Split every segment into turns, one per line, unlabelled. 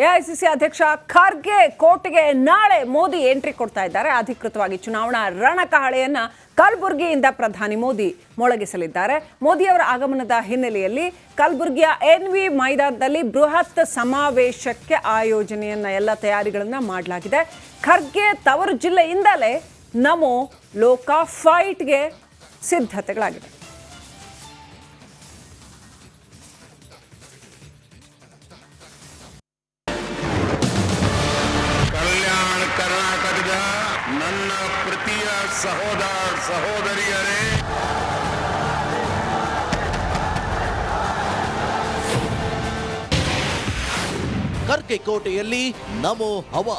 AICC ಅಧ್ಯಕ್ಷ ಖರ್ಗೆ ಕೋರ್ಟ್ಗೆ ನಾಳೆ ಮೋದಿ ಎಂಟ್ರಿ ಕೊಡ್ತಾ ಇದ್ದಾರೆ. ಅಧಿಕೃತವಾಗಿ ಚುನಾವಣಾ ರಣಕಹಳೆಯನ್ನ ಕಲಬುರಗಿಯಿಂದ ಪ್ರಧಾನಿ ಮೋದಿ ಮೊಳಗಿಸಲಿದ್ದಾರೆ. ಮೋದಿಯವರ ಆಗಮನದ ಹಿನ್ನೆಲೆಯಲ್ಲಿ ಕಲಬುರಗಿಯ ಎನ್ವಿ ಮೈದಾನದಲ್ಲಿ ಬೃಹತ್ ಸಮಾವೇಶಕ್ಕೆ ಆಯೋಜನೆಯನ್ನ ಎಲ್ಲ ತಯಾರಿಗಳನ್ನ ಮಾಡಲಾಗಿದೆ. ಖರ್ಗೆ ತವರು ಜಿಲ್ಲೆಯಿಂದಲೇ ನಮೋ ಲೋಕ ಫೈಟ್ಗೆ ಸಿದ್ಧತೆಗಳಾಗಿದೆ.
ನನ್ನ ಪ್ರೀತಿಯ ಸಹೋದರಿಯರೇ,
ಖರ್ಗೆ ಕೋಟೆಯಲ್ಲಿ ನಮೋ ಹವಾ.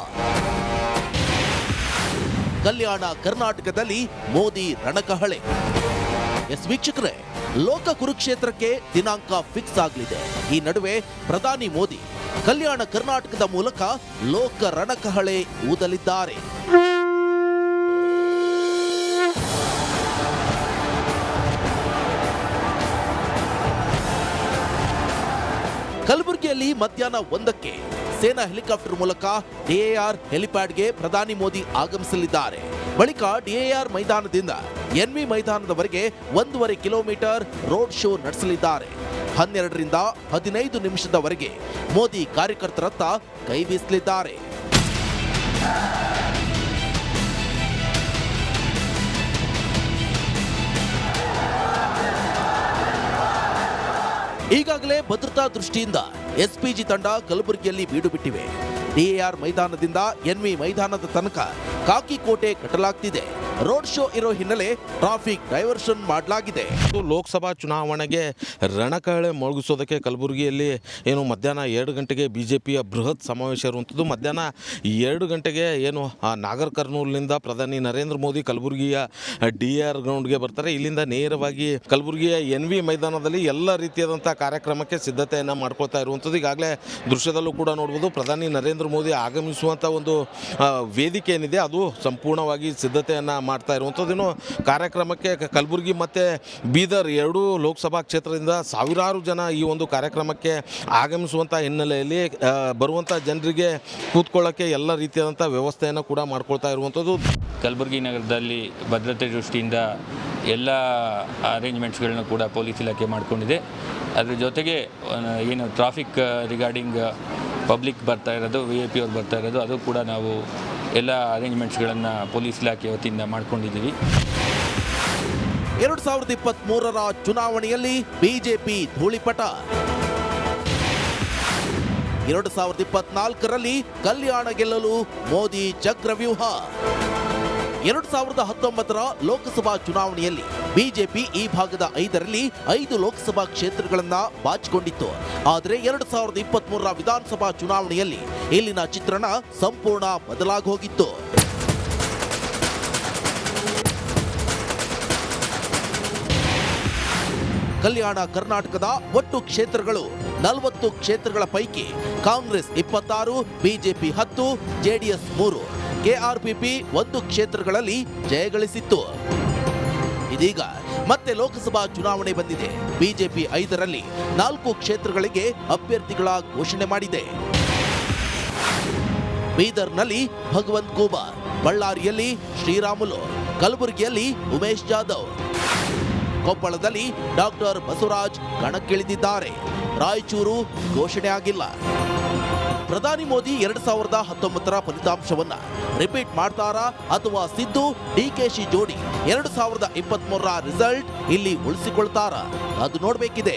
ಕಲ್ಯಾಣ ಕರ್ನಾಟಕದಲ್ಲಿ ಮೋದಿ ರಣಕಹಳೆ. ಎಸ್ ವೀಕ್ಷಕರೇ, ಲೋಕ ಕುರುಕ್ಷೇತ್ರಕ್ಕೆ ದಿನಾಂಕ ಫಿಕ್ಸ್ ಆಗಲಿದೆ. ಈ ನಡುವೆ ಪ್ರಧಾನಿ ಮೋದಿ ಕಲ್ಯಾಣ ಕರ್ನಾಟಕದ ಮೂಲಕ ಲೋಕ ರಣಕಹಳೆ ಊದಲಿದ್ದಾರೆ. ಕಲಬುರಗಿಯಲ್ಲಿ ಮಧ್ಯಾಹ್ನ 1ಕ್ಕೆ ಸೇನಾ ಹೆಲಿಕಾಪ್ಟರ್ ಮೂಲಕ ಡಿಎಆರ್ ಹೆಲಿಪ್ಯಾಡ್ಗೆ ಪ್ರಧಾನಿ ಮೋದಿ ಆಗಮಿಸಲಿದ್ದಾರೆ. ಬಳಿಕ ಡಿಎಆರ್ ಮೈದಾನದಿಂದ ಎನ್ವಿ ಮೈದಾನದವರೆಗೆ 1.5 ಕಿಲೋಮೀಟರ್ ರೋಡ್ ಶೋ ನಡೆಸಲಿದ್ದಾರೆ. 12ರಿಂದ 15 ನಿಮಿಷದವರೆಗೆ ಮೋದಿ ಕಾರ್ಯಕರ್ತರತ್ತ ಕೈ ಬೀಸಲಿದ್ದಾರೆ. ಈಗಾಗಲೇ ಭದ್ರತಾ ದೃಷ್ಟಿಯಿಂದ ಎಸ್ಪಿಜಿ ತಂಡ ಕಲಬುರಗಿಯಲ್ಲಿ ಬೀಡು ಬಿಟ್ಟಿವೆ. ಡಿಎಆರ್ ಮೈದಾನದಿಂದ ಎನ್ವಿ ಮೈದಾನದ ತನಕ ಕಾಕಿ ಕೋಟೆ ಕಟ್ಟಲಾಗ್ತಿದೆ. ರೋಡ್ ಶೋ ಇರೋ ಹಿನ್ನೆಲೆ ಟ್ರಾಫಿಕ್ ಡೈವರ್ಷನ್ ಮಾಡಲಾಗಿದೆ.
ಲೋಕಸಭಾ ಚುನಾವಣೆಗೆ ರಣಕಹಳೆ ಮೊಳಗಿಸೋದಕ್ಕೆ ಕಲಬುರಗಿಯಲ್ಲಿ ಮಧ್ಯಾಹ್ನ 2 ಗಂಟೆಗೆ ಬಿಜೆಪಿಯ ಬೃಹತ್ ಸಮಾವೇಶ ಇರುವಂಥದ್ದು. ಮಧ್ಯಾಹ್ನ 2 ಗಂಟೆಗೆ ನಾಗರ್ ಕರ್ನೂಲ್ನಿಂದ ಪ್ರಧಾನಿ ನರೇಂದ್ರ ಮೋದಿ ಕಲಬುರಗಿಯ ಡಿಆರ್ ಗ್ರೌಂಡ್ಗೆ ಬರ್ತಾರೆ. ಇಲ್ಲಿಂದ ನೇರವಾಗಿ ಕಲಬುರಗಿಯ ಎನ್ವಿ ಮೈದಾನದಲ್ಲಿ ಎಲ್ಲ ರೀತಿಯಾದಂಥ ಕಾರ್ಯಕ್ರಮಕ್ಕೆ ಸಿದ್ಧತೆಯನ್ನು ಮಾಡ್ಕೊಳ್ತಾ ಇರುವಂಥದ್ದು. ಈಗಾಗಲೇ ದೃಶ್ಯದಲ್ಲೂ ಕೂಡ ನೋಡ್ಬೋದು, ಪ್ರಧಾನಿ ನರೇಂದ್ರ ಮೋದಿ ಆಗಮಿಸುವಂಥ ಒಂದು ವೇದಿಕೆ ಏನಿದೆ ಅದು ಸಂಪೂರ್ಣವಾಗಿ ಸಿದ್ಧತೆಯನ್ನು ಮಾಡ್ತಾ ಇರುವಂಥದ್ದು. ಕಾರ್ಯಕ್ರಮಕ್ಕೆ ಕಲಬುರಗಿ ಮತ್ತು ಬೀದರ್ 2 ಲೋಕಸಭಾ ಕ್ಷೇತ್ರದಿಂದ ಸಾವಿರಾರು ಜನ ಈ ಒಂದು ಕಾರ್ಯಕ್ರಮಕ್ಕೆ ಆಗಮಿಸುವಂಥ ಹಿನ್ನೆಲೆಯಲ್ಲಿ ಬರುವಂಥ ಜನರಿಗೆ ಕೂತ್ಕೊಳ್ಳೋಕ್ಕೆ ಎಲ್ಲ ರೀತಿಯಾದಂಥ ವ್ಯವಸ್ಥೆಯನ್ನು ಕೂಡ ಮಾಡ್ಕೊಳ್ತಾ ಇರುವಂಥದ್ದು.
ಕಲಬುರಗಿ ನಗರದಲ್ಲಿ ಭದ್ರತೆ ದೃಷ್ಟಿಯಿಂದ ಎಲ್ಲ ಅರೇಂಜ್ಮೆಂಟ್ಸ್ಗಳನ್ನ ಕೂಡ ಪೊಲೀಸ್ ಇಲಾಖೆ ಮಾಡಿಕೊಂಡಿದೆ. ಅದ್ರ ಜೊತೆಗೆ ಏನು ಟ್ರಾಫಿಕ್ ರಿಗಾರ್ಡಿಂಗ್ ಪಬ್ಲಿಕ್ ಬರ್ತಾ ಇರೋದು, VIP ಅವ್ರು ಬರ್ತಾ ಇರೋದು, ಅದು ಕೂಡ ನಾವು ಎಲ್ಲ ಅರೇಂಜ್ಮೆಂಟ್ಸ್ಗಳನ್ನು ಪೊಲೀಸ್ ಇಲಾಖೆ ವತಿಯಿಂದ ಮಾಡ್ಕೊಂಡಿದ್ದೀವಿ.
2023ರ ಚುನಾವಣೆಯಲ್ಲಿ ಬಿಜೆಪಿ ಧೂಳಿಪಟ. 2024ರಲ್ಲಿ ಕಲ್ಯಾಣ ಗೆಲ್ಲಲು ಮೋದಿ ಚಕ್ರವ್ಯೂಹ. 2019ರ ಲೋಕಸಭಾ ಚುನಾವಣೆಯಲ್ಲಿ ಬಿಜೆಪಿ ಈ ಭಾಗದ 5ರಲ್ಲಿ 5 ಲೋಕಸಭಾ ಕ್ಷೇತ್ರಗಳನ್ನ ಬಾಚಿಕೊಂಡಿತ್ತು. ಆದರೆ 2023ರ ವಿಧಾನಸಭಾ ಚುನಾವಣೆಯಲ್ಲಿ ಇಲ್ಲಿನ ಚಿತ್ರಣ ಸಂಪೂರ್ಣ ಬದಲಾಗಿ ಹೋಗಿತ್ತು. ಕಲ್ಯಾಣ ಕರ್ನಾಟಕದ ಒಟ್ಟು ಕ್ಷೇತ್ರಗಳು 40 ಕ್ಷೇತ್ರಗಳ ಪೈಕಿ ಕಾಂಗ್ರೆಸ್ 26, ಬಿಜೆಪಿ 10, ಜೆಡಿಎಸ್ 3, ಕೆಆರ್ಪಿಪಿ 1 ಕ್ಷೇತ್ರಗಳಲ್ಲಿ ಜಯಗಳಿಸಿತ್ತು. ಇದೀಗ ಮತ್ತೆ ಲೋಕಸಭಾ ಚುನಾವಣೆ ಬಂದಿದೆ. ಬಿಜೆಪಿ 5ರಲ್ಲಿ 4 ಕ್ಷೇತ್ರಗಳಿಗೆ ಅಭ್ಯರ್ಥಿಗಳ ಘೋಷಣೆ ಮಾಡಿದೆ. ಬೀದರ್ನಲ್ಲಿ ಭಗವಂತ್ ಖೂಬಾ, ಬಳ್ಳಾರಿಯಲ್ಲಿ ಶ್ರೀರಾಮುಲು, ಕಲಬುರಗಿಯಲ್ಲಿ ಉಮೇಶ್ ಜಾಧವ್, ಕೊಪ್ಪಳದಲ್ಲಿ ಡಾಕ್ಟರ್ ಬಸವರಾಜ್ ಕಣಕ್ಕಿಳಿದಿದ್ದಾರೆ. ರಾಯಚೂರು ಘೋಷಣೆ ಆಗಿಲ್ಲ. ಪ್ರಧಾನಿ ಮೋದಿ 2019ರ ಫಲಿತಾಂಶವನ್ನ ರಿಪೀಟ್ ಮಾಡ್ತಾರಾ ಅಥವಾ ಸಿದ್ದು ಡಿಕೆಶಿ ಜೋಡಿ 2023ರ ರಿಸಲ್ಟ್ ಇಲ್ಲಿ ಉಳಿಸಿಕೊಳ್ತಾರಾ? ಅದು ನೋಡಬೇಕಿದೆ.